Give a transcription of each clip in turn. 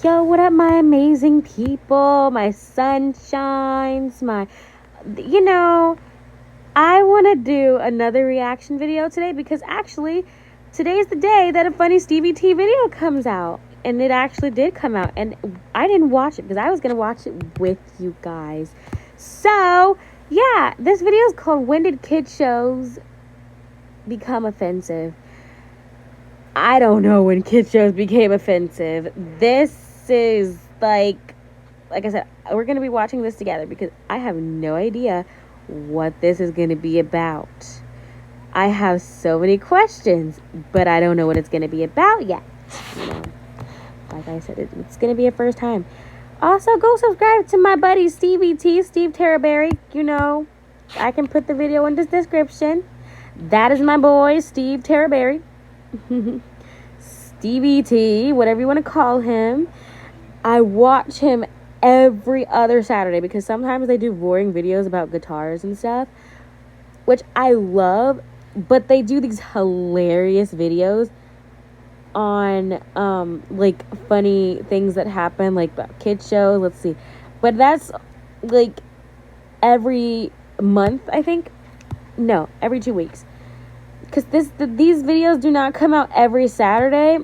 Yo, what up, my amazing people, my sunshines, you know, I want to do another reaction video today because actually, today is the day that a funny Stevie T video comes out. And it actually did come out. And I didn't watch it because I was going to watch it with you guys. So, yeah, this video is called When Did Kid Shows Become Offensive? I don't know when kid shows became offensive. This is like I said, we're going to be watching this together because I have no idea what this is going to be about. I have so many questions, but I don't know what it's going to be about yet. You know, like I said, it's going to be a first time. Also, go subscribe to my buddy Stevie T, Steve Terraberry. You know, I can put the video in the description. That is my boy, Steve Terraberry. Stevie T, whatever you want to call him. I watch him every other Saturday because sometimes they do boring videos about guitars and stuff, which I love, but they do these hilarious videos on like funny things that happen, like kids shows. Let's see, but that's like every month, I think. No, every 2 weeks. Because these videos do not come out every Saturday.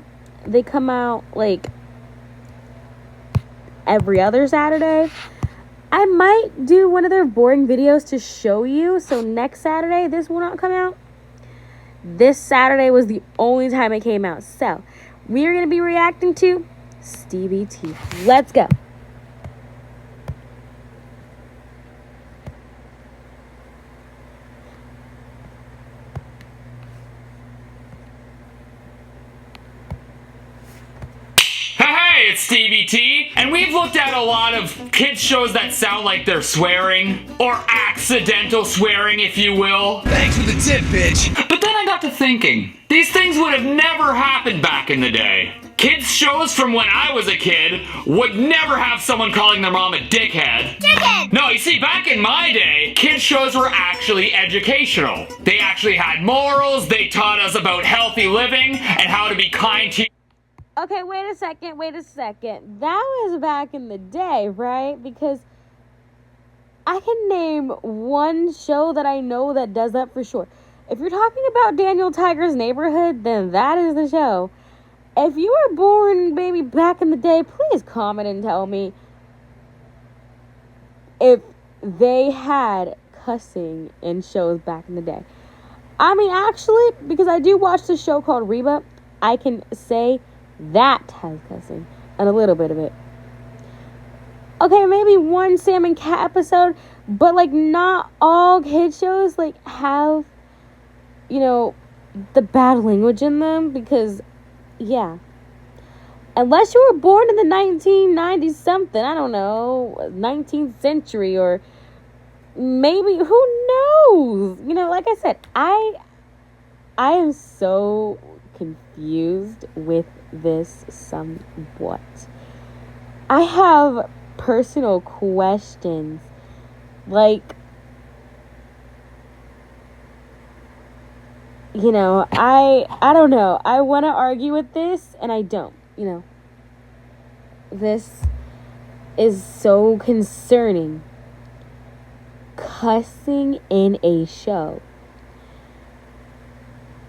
They come out, like, every other Saturday. I might do one of their boring videos to show you. So next Saturday, this will not come out. This Saturday was the only time it came out. So, we are going to be reacting to Stevie T. Let's go. Hey, it's Stevie T, and we've looked at a lot of kids shows that sound like they're swearing, or accidental swearing, if you will. Thanks for the tip, bitch. But then I got to thinking, these things would have never happened back in the day. Kids shows from when I was a kid would never have someone calling their mom a dickhead. Dickhead! No, you see, back in my day, kids shows were actually educational. They actually had morals, they taught us about healthy living, and how to be kind to Okay, wait a second. That was back in the day, right? Because I can name one show that I know that does that for sure. If you're talking about Daniel Tiger's Neighborhood, then that is the show. If you were born maybe back in the day, please comment and tell me if they had cussing in shows back in the day. I mean, actually, because I do watch this show called Reba, I can say that has cussing, and a little bit of it. Okay, maybe one Sam and Cat episode, but like not all kid shows like have, you know, the bad language in them because, yeah. Unless you were born in the 1990s something, I don't know, 19th century or maybe, who knows? You know, like I said, I am so confused with this somewhat. I have personal questions. Like, you know, I don't know. I want to argue with this and I don't, you know. This is so concerning. Cussing in a show.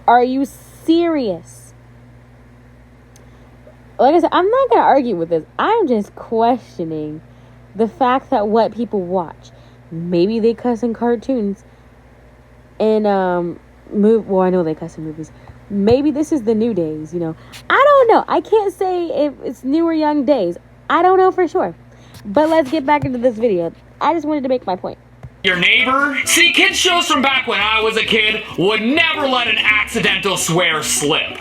Are you serious? Like I said, I'm not going to argue with this. I'm just questioning the fact that what people watch. Maybe they cuss in cartoons. And, well, I know they cuss in movies. Maybe this is the new days, you know. I don't know. I can't say if it's new or young days. I don't know for sure. But let's get back into this video. I just wanted to make my point. your neighbor. See, kids shows from back when I was a kid would never let an accidental swear slip.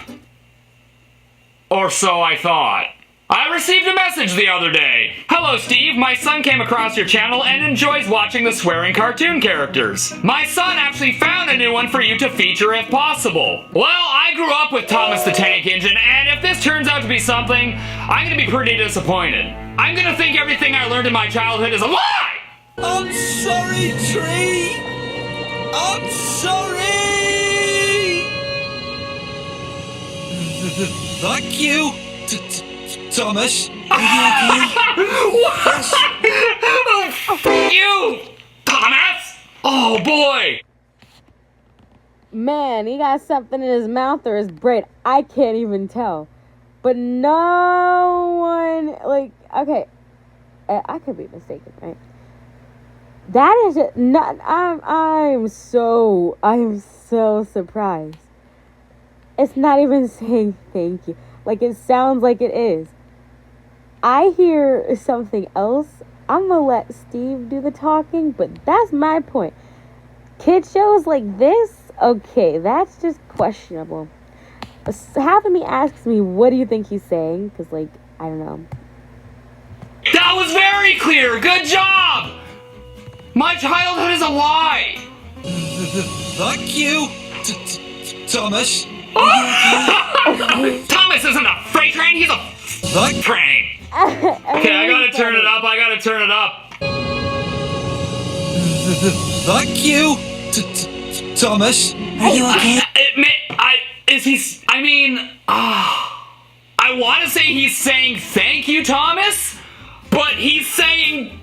Or so I thought. I received a message the other day. Hello, Steve. My son came across your channel and enjoys watching the swearing cartoon characters. My son actually found a new one for you to feature if possible. Well, I grew up with Thomas the Tank Engine, and if this turns out to be something, I'm gonna be pretty disappointed. I'm gonna think everything I learned in my childhood is a lie! I'm sorry, Tree. I'm sorry. Thank you. Thomas, are you okay? You, Thomas! Oh boy! Man, he got something in his mouth or his brain. I can't even tell. But no one, like, okay, I could be mistaken, right? That is just not. I'm so surprised. It's not even saying thank you. Like, it sounds like it is. I hear something else. I'm gonna let Steve do the talking, but that's my point. Kid shows like this, okay, that's just questionable. Half of me asks me, what do you think he's saying? Because, like, I don't know. That was very clear! Good job! My childhood is a lie! Fuck you, Thomas. Thomas isn't a freight train, he's a Fuck. train! Okay, I gotta turn it up, Fuck you, Thomas. Are you okay? I want to say he's saying thank you, Thomas, but he's saying...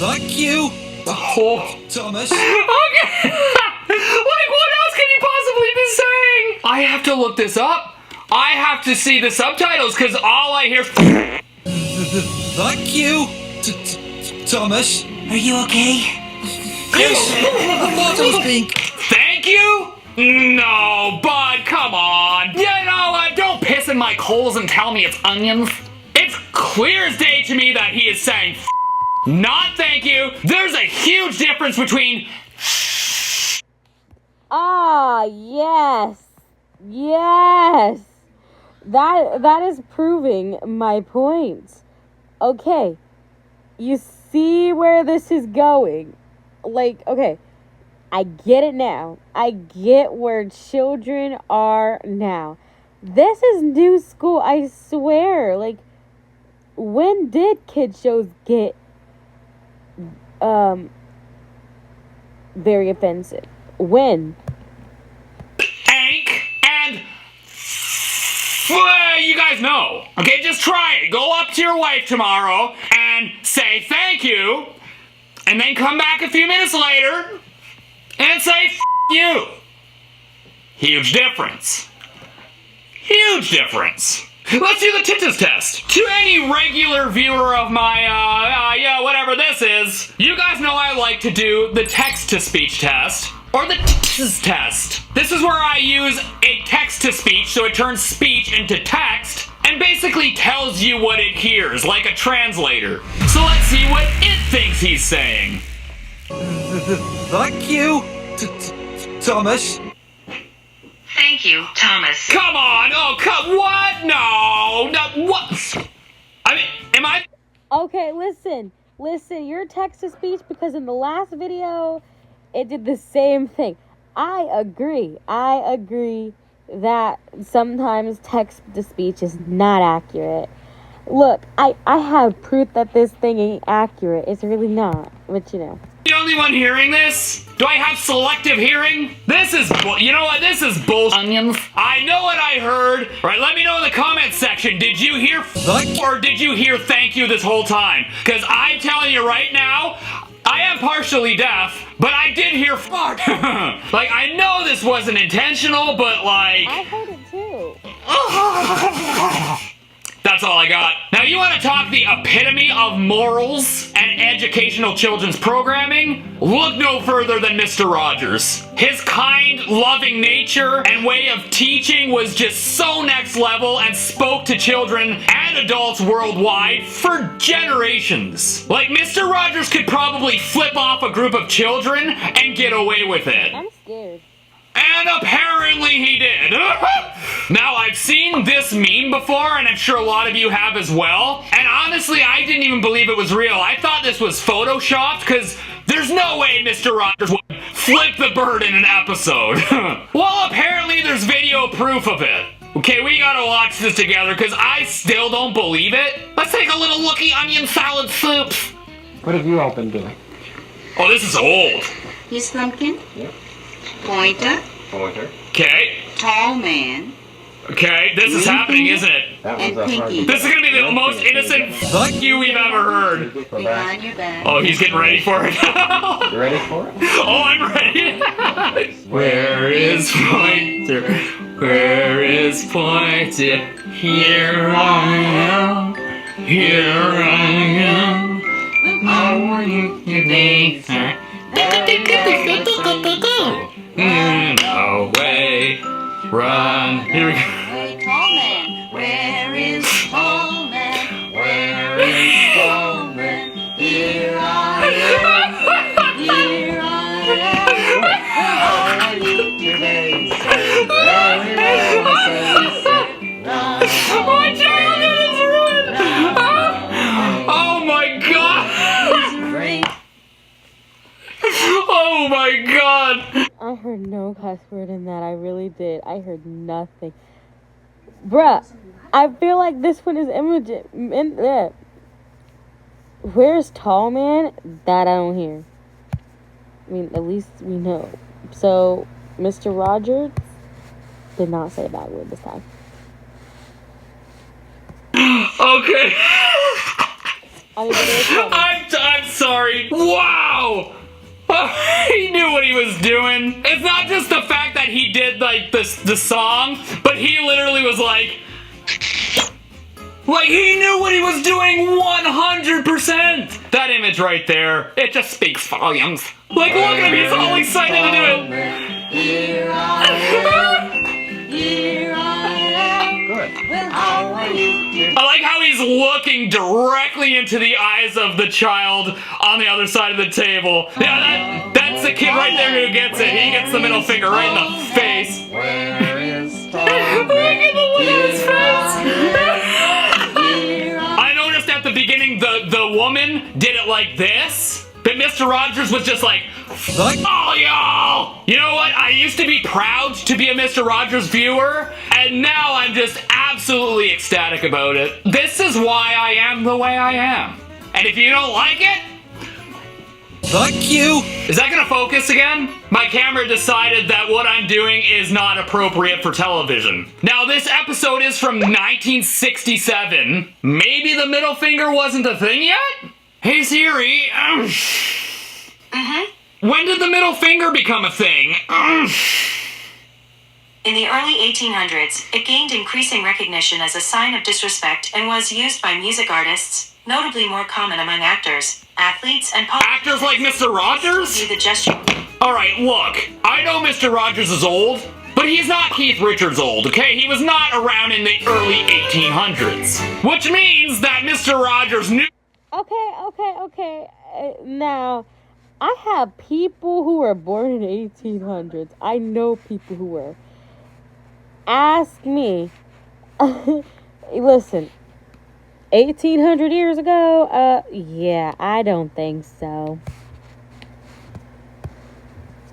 Fuck you, Oh. Thomas. Okay. Like, what else can he possibly be saying? I have to look this up. I have to see the subtitles, because all I hear... Fuck you, Thomas. Are you okay? Yes. The bottle's pink. Thank you? No, bud, come on. You know what? Don't piss in my coals and tell me it's onions. It's clear as day to me that he is saying not thank you. There's a huge difference between... Ah, yes. Yes. That is proving my point. Okay. You see where this is going. Like, okay. I get it now. I get where children are now. This is new school, I swear. Like, when did kid shows get very offensive? When? And well, you guys know. Okay, just try it. Go up to your wife tomorrow and say thank you, and then come back a few minutes later and say F you. Huge difference. Huge difference. Let's do the tittus test. To any regular viewer of my, whatever this is, you guys know I like to do the text-to-speech test, or the tittus test. This is where I use a text-to-speech, so it turns speech into text, and basically tells you what it hears, like a translator. So let's see what it thinks he's saying. Fuck you, Thomas. Thank you, Thomas. Come on! Oh, what? No, what? I mean, am I... Okay, listen, you're text-to-speech because in the last video, it did the same thing. I agree that sometimes text-to-speech is not accurate. Look, I have proof that this thing ain't accurate. It's really not, but you know. The only one hearing this? Do I have selective hearing? This is you know what? This is onions. I know what I heard. All right, let me know in the comments section. Did you hear or did you hear thank you this whole time? Because I'm telling you right now, I am partially deaf, but I did hear fuck. Like, I know this wasn't intentional, but like... I heard it too. That's all I got. Now, you want to talk the epitome of morals and educational children's programming? Look no further than Mr. Rogers. His kind, loving nature and way of teaching was just so next level and spoke to children and adults worldwide for generations. Like, Mr. Rogers could probably flip off a group of children and get away with it. I'm scared. And apparently he did. Now, I've seen this meme before, and I'm sure a lot of you have as well. And honestly, I didn't even believe it was real. I thought this was photoshopped, because there's no way Mr. Rogers would flip the bird in an episode. Well, apparently there's video proof of it. Okay, we gotta watch this together, because I still don't believe it. Let's take a little looky onion salad soup. What have you all been doing? Oh, this is old. Miss Lumpkin? Yep. Pointer? Pointer. Okay. Tall man? Okay, this is happening, isn't it? That And was a hard pinky. one. This is gonna be the most innocent fuck you we've ever heard. Go back. Behind your back. Oh, he's getting ready for it. You ready for it? Oh, I'm ready. Where is Pointer? Where is Pointer? Here I am. Here I am. How are you today, sir? Away. Run. Here we go. Hey, tall man. Where is tall man? Where is tall man? Here I am. Here I am. How are you today? Say very well. Say, My childhood is ruined. Oh my god. Great. Oh my god. I heard no cuss word in that. I really did. I heard nothing. Bruh, I feel like this one is imaging. Where's Tall Man? That I don't hear. I mean, at least we know. So, Mr. Rogers did not say a bad word this time. Okay. I mean, it is funny. I'm sorry. Wow. He knew what he was doing. It's not just the fact that he did like the song, but he literally was like he knew what he was doing 100%. That image right there, it just speaks volumes. Like, look at him, he's all excited to do it. Here I am. Here I am. Good. Well, how are you? I like how he's looking directly into the eyes of the child on the other side of the table. Yeah, that's the kid right there who gets it. He gets the middle finger right in the face. Where is Look at the look on his face. Here I I noticed at the beginning the woman did it like this, but Mr. Rogers was just like, Like oh, y'all! You know what? I used to be proud to be a Mr. Rogers viewer, and now I'm just absolutely ecstatic about it. This is why I am the way I am. And if you don't like it, Thank you. is that gonna focus again? My camera decided that what I'm doing is not appropriate for television. Now, this episode is from 1967. Maybe the middle finger wasn't a thing yet? Hey Siri, when did the middle finger become a thing? In the early 1800s, it gained increasing recognition as a sign of disrespect and was used by music artists, notably more common among actors, athletes, and Actors like Mr. Rogers? view the gesture. Alright, look, I know Mr. Rogers is old, but he's not Keith Richards old, okay? He was not around in the early 1800s. Which means that Mr. Rogers knew. Okay. Now, I have people who were born in the 1800s. I know people who were. Ask me. Listen, 1800 years ago? Yeah, I don't think so.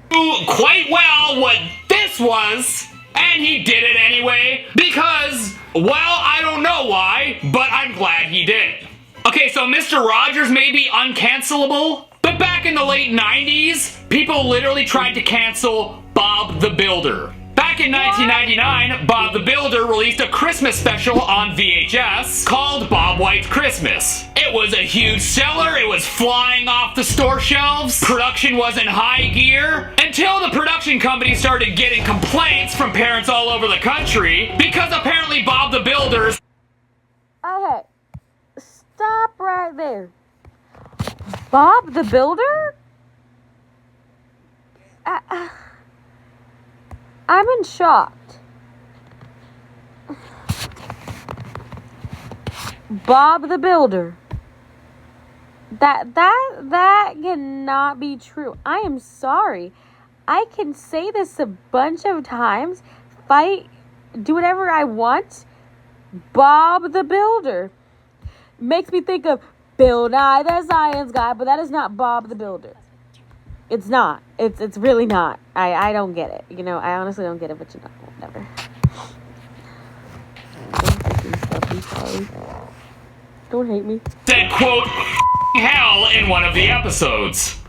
Quite well what this was, and he did it anyway, because, well, I don't know why, but I'm glad he did. Okay, so Mr. Rogers may be uncancelable, but back in the late 90s, people literally tried to cancel Bob the Builder. Back in 1999, Bob the Builder released a Christmas special on VHS called Bob White's Christmas. It was a huge seller, it was flying off the store shelves, production was in high gear, until the production company started getting complaints from parents all over the country, because apparently Bob the Builder's Okay, stop right there. Bob the Builder? I'm in shock. Bob the Builder. That cannot be true. I am sorry. I can say this a bunch of times, fight, do whatever I want. Bob the Builder makes me think of Bill Nye the Science Guy, but that is not Bob the Builder. It's not. It's really not. I don't get it. You know, I honestly don't get it, but you know, whatever. Don't hate me. said, quote, hell in one of the episodes.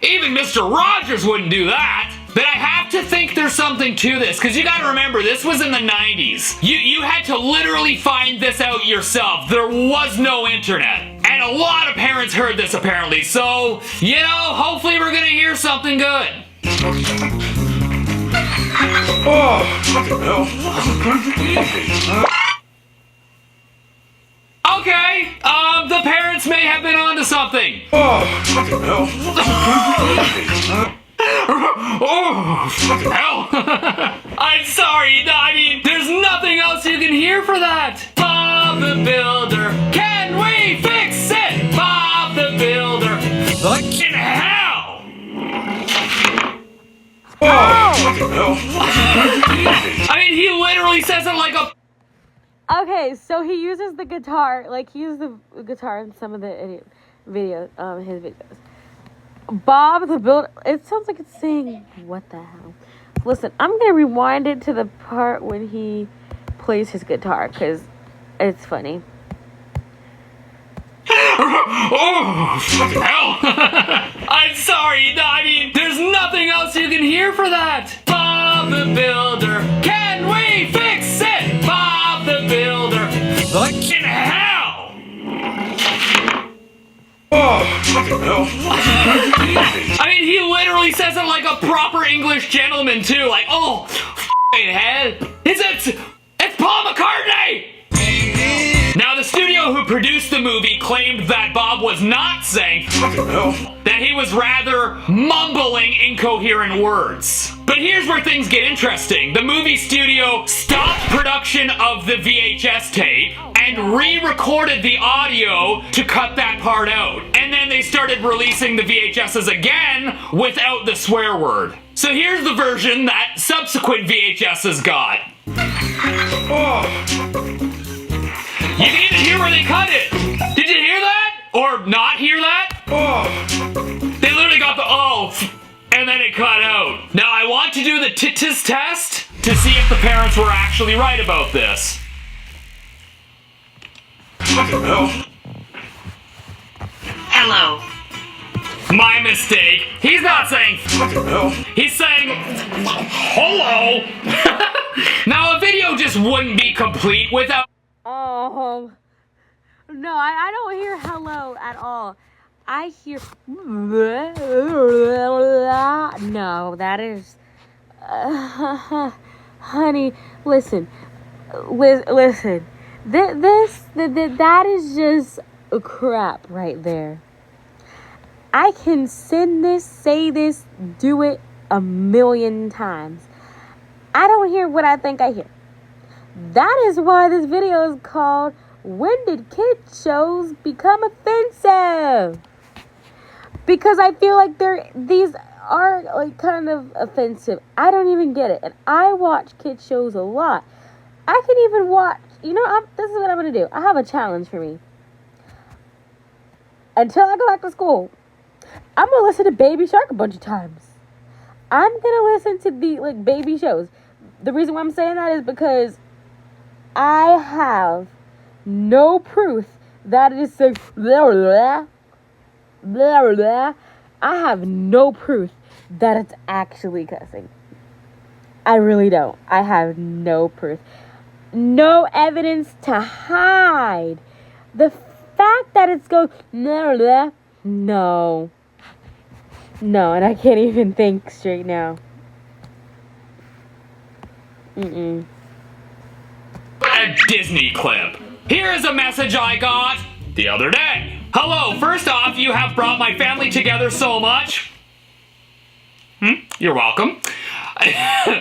Even Mr. Rogers wouldn't do that. But I have to think there's something to this, because you gotta remember, this was in the 90s. You had to literally find this out yourself. There was no internet. And a lot of parents heard this apparently, so, you know, hopefully we're gonna hear something good. Oh, fucking hell. This is easy. Okay, the parents may have been onto something. Oh, fucking hell. This is easy. Oh, fucking hell. I'm sorry, I mean, there's nothing else you can hear for that. Bob the Builder, can we fix it? Bob the Builder, fucking hell. Oh, fucking hell. This is easy. I mean, he literally says it like a... Okay, so he uses the guitar, like he used the guitar in some of the videos, his videos. Bob the Builder, it sounds like it's saying, what the hell? Listen, I'm going to rewind it to the part when he plays his guitar, because it's funny. Oh, fucking hell. I'm sorry, I mean, there's nothing else you can hear for that. Bob the Builder, can we fix it? Bob the Builder, fucking hell. Oh, fucking hell. This is easy. I mean, he literally says it like a proper English gentleman, too. Like, oh, f***ing head. It's Paul McCartney! Now, the studio who produced the movie claimed that Bob was not saying Fucking hell. that he was rather mumbling incoherent words. But here's where things get interesting. The movie studio stopped production of the VHS tape and re-recorded the audio to cut that part out. And then they started releasing the VHSs again without the swear word. So here's the version that subsequent VHSs got. Oh, You can even hear where they cut it. Did you hear that? Or not hear that? oh. They literally got the and then it cut out. Now I want to do the titus test to see if the parents were actually right about this. Fucking hell. Hello. My mistake. He's not saying Fucking hell. he's saying hello. Now a video just wouldn't be complete without Oh, no, I don't hear hello at all. I hear, no, that is, honey, listen, listen, that is just crap right there. I can send this, say this, do it a million times. I don't hear what I think I hear. That is why this video is called, When Did Kid Shows Become Offensive? Because I feel like these are like kind of offensive. I don't even get it. And I watch kid shows a lot. I can even watch, this is what I'm going to do. I have a challenge for me. Until I go back to school, I'm going to listen to Baby Shark a bunch of times. I'm going to listen to the baby shows. The reason why I'm saying that is because I have no proof that it is so blah, blah, blah, blah. I have no proof that it's actually cussing. I really don't. I have no proof. No evidence to hide. The fact that it's going blah, blah, no. No, and I can't even think straight now. A Disney clip. Here is a message I got the other day. Hello, first off, you have brought my family together so much. You're welcome.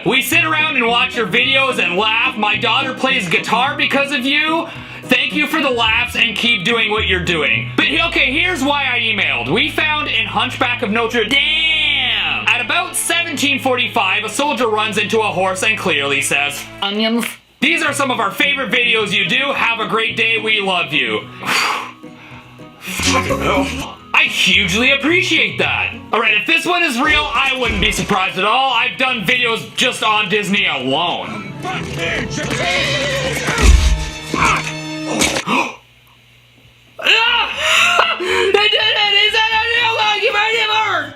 We sit around and watch your videos and laugh. My daughter plays guitar because of you. Thank you for the laughs and keep doing what you're doing. But okay, here's why I emailed. We found in Hunchback of Notre Dame. At about 1745, a soldier runs into a horse and clearly says, onions. These are some of our favorite videos you do. Have a great day. We love you. Fucking hell. I hugely appreciate that. Alright, if this one is real, I wouldn't be surprised at all. I've done videos just on Disney alone. They did it! He said it!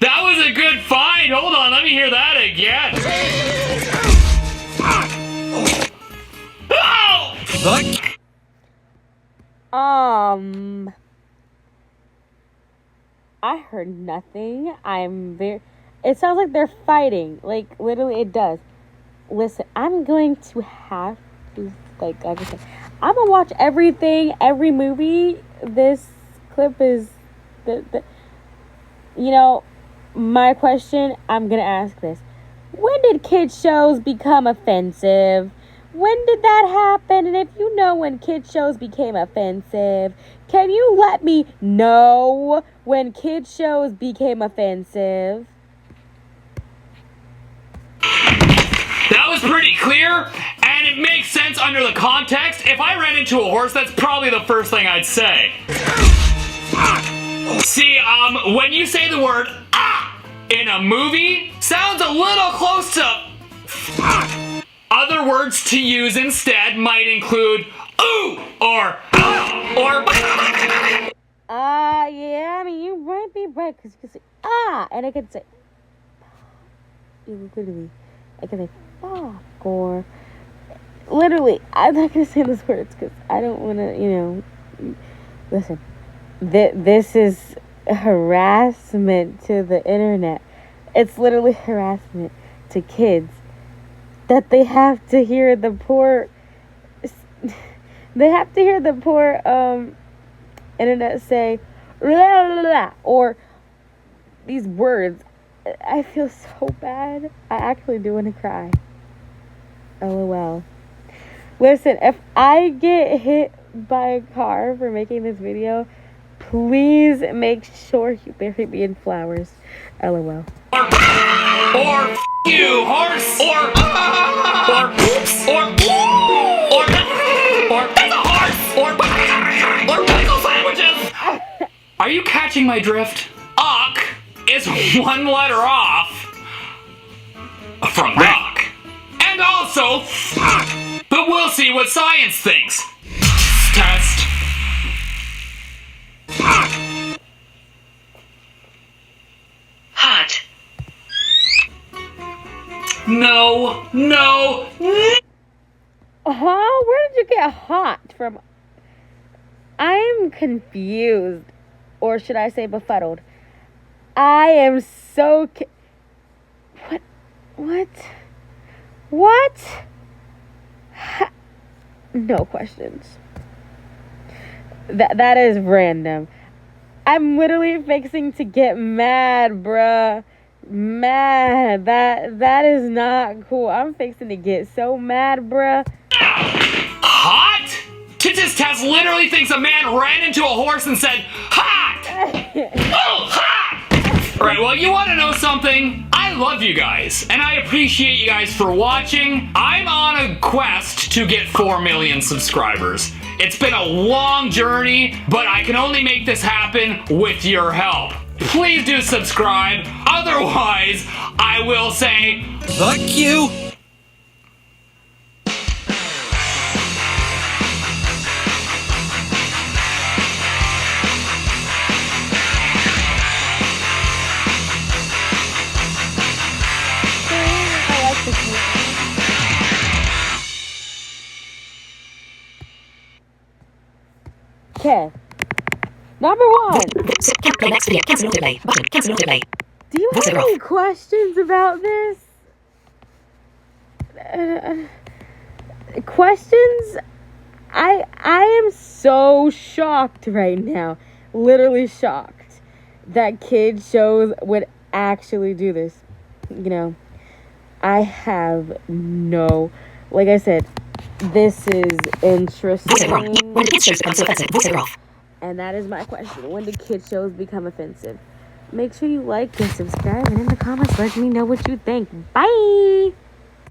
That was a good find! Hold on, let hear that again. Oh! I heard nothing. It sounds like they're fighting. Like, literally, it does. Listen, I'm going to have to, like I said, I'm gonna watch everything, every movie. This clip is, my question, I'm gonna ask this. When did kids shows become offensive? When did that happen? And if you know when kids shows became offensive, can you let me know when kids shows became offensive? That was pretty clear, and it makes sense under the context. If I ran into a horse, that's probably the first thing I'd say. See, when you say the word "ah" in a movie, sounds a little close to other words to use instead might include ooh or yeah, I mean, you might be right, because you can say and I could say literally, I can say fuck, or literally, I'm not gonna say those words because I don't want to, listen, this is harassment to the internet. It's literally harassment to kids that they have to hear the poor internet say la, la, la, or these words. I feel so bad. I actually do want to cry. LOL. Listen, if I get hit by a car for making this video, please make sure you bury me in flowers. LOL. or you horse or oops or that's a horse or pickle sandwiches. Are you catching my drift? Uck is one letter off from duck, and also but we'll see what science thinks. Test. Hot. No. Where did you get hot from? I'm confused. Or should I say befuddled? I am so What? No questions. That is random. I'm literally fixing to get mad, bruh. Mad. That is not cool. I'm fixing to get so mad, bruh. Hot? Titus Tess literally thinks a man ran into a horse and said, hot! Oh, hot! Alright, well, you want to know something? I love you guys, and I appreciate you guys for watching. I'm on a quest to get 4 million subscribers. It's been a long journey, but I can only make this happen with your help. Please do subscribe, otherwise I will say, fuck you. Okay. Number 1. Play next video. Cancel autoplay. Button. Cancel autoplay. Do you have any questions about this? Questions? I am so shocked right now. Literally shocked that kids shows would actually do this. I have no, like I said, this is interesting. When do kids shows become so offensive? Voiceover off. And that is my question. When do kids shows become offensive? Make sure you like and subscribe, and in the comments let me know what you think. Bye!